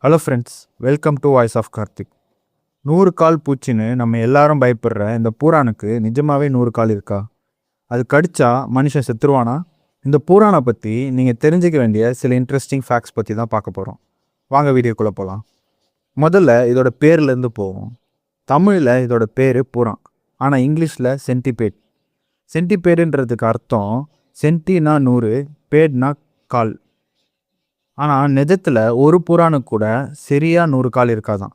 Hello friends, welcome to voice of Karthik. 100 கால் பூச்சின்னு நம்ம எல்லாரும் பயப்படுற இந்த பூரானுக்கு நிஜமாவே 100 கால் இருக்கா? அது கடிச்சா மனுஷன் செத்துருவானா? இந்த பூரானை பற்றி நீங்கள் தெரிஞ்சுக்க வேண்டிய சில இன்ட்ரெஸ்டிங் ஃபேக்ட்ஸ் பற்றி தான் பார்க்க போகிறோம். வாங்க வீடியோக்குள்ளே போகலாம். முதல்ல இதோட பேர்லேருந்து போவோம். தமிழில் இதோட பேர் பூரான், ஆனால் இங்கிலீஷில் சென்டிபேட். சென்டிபேடுன்றதுக்கு அர்த்தம் சென்டினா 100, பேட்னா கால். ஆனால் நிஜத்தில் ஒரு பூரானுக்கு கூட சரியாக 100 கால் இருக்காதான்.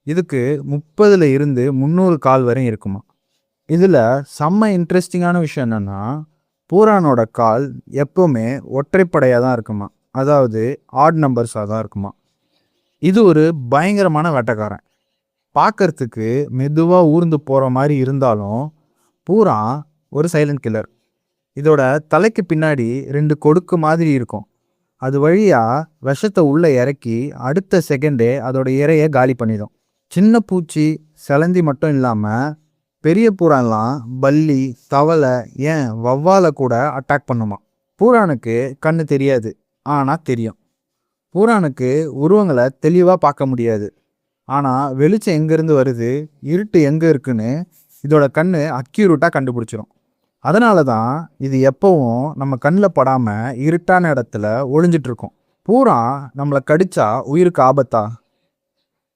இதுக்கு 30 இருந்து 300 கால் வரையும் இருக்குமா. இதில் செம்ம இன்ட்ரெஸ்டிங்கான விஷயம் என்னென்னா, பூரானோட கால் எப்போவுமே ஒற்றைப்படையாக தான் இருக்குமா, அதாவது ஆட் நம்பர்ஸாக தான் இருக்குமா. இது ஒரு பயங்கரமான வேட்டைக்காரன். பார்க்கறதுக்கு மெதுவாக ஊர்ந்து போகிற மாதிரி இருந்தாலும் பூரான் ஒரு சைலண்ட் கில்லர். இதோட தலைக்கு பின்னாடி 2 கொடுக்கு மாதிரி இருக்கும். அது வழியாக விஷத்தை உள்ளே இறக்கி அடுத்த செகண்டே அதோட இரையை காலி பண்ணிடும். சின்ன பூச்சி சிலந்தி மட்டும் இல்லாமல் பெரிய பூரான்லாம் பல்லி, தவளை, ஏன் வவ்வாலை கூட அட்டாக் பண்ணுமா. பூரானுக்கு கண்ணு தெரியாது, ஆனால் தெரியும். பூரானுக்கு உருவங்களை தெளிவாக பார்க்க முடியாது, ஆனால் வெளிச்சம் எங்கேருந்து வருது, இருட்டு எங்கே இருக்குன்னு இதோட கண்ணு அக்யூரேட்டாக கண்டுபிடிச்சிரும். அதனால தான் இது எப்பவும் நம்ம கண்ணில் படாமல் இருட்டான இடத்துல ஒளிஞ்சிட்ருக்கோம். பூரான் நம்மளை கடிச்சா உயிருக்கு ஆபத்தா?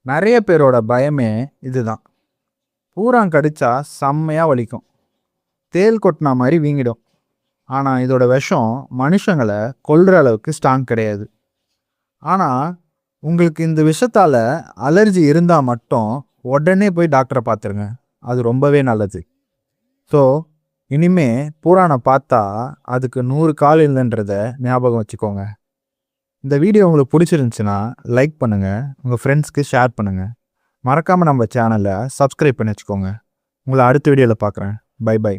நிறைய பேரோட பயமே இதுதான். பூரான் கடிச்சா செம்மையாக வலிக்கும், தேல் கொட்டினா மாதிரி வீங்கிடும். ஆனால் இதோட விஷம் மனுஷங்களை கொல்ற அளவுக்கு ஸ்ட்ராங் கிடையாது. ஆனால் உங்களுக்கு இந்த விஷத்தால் அலர்ஜி இருந்தால் மட்டும் உடனே போய் டாக்டரை பார்த்துருங்க, அது ரொம்பவே நல்லது. ஸோ இனிமே பூரானை பார்த்தா அதுக்கு 100 கால் இல்லைன்றத ஞாபகம் வச்சுக்கோங்க. இந்த வீடியோ உங்களுக்கு பிடிச்சிருந்துச்சுன்னா லைக் பண்ணுங்கள், உங்கள் ஃப்ரெண்ட்ஸ்க்கு ஷேர் பண்ணுங்கள். மறக்காமல் நம்ம சேனலை சப்ஸ்கிரைப் பண்ணி வச்சுக்கோங்க. உங்களை அடுத்த வீடியோவில் பார்க்குறேன். Bye by.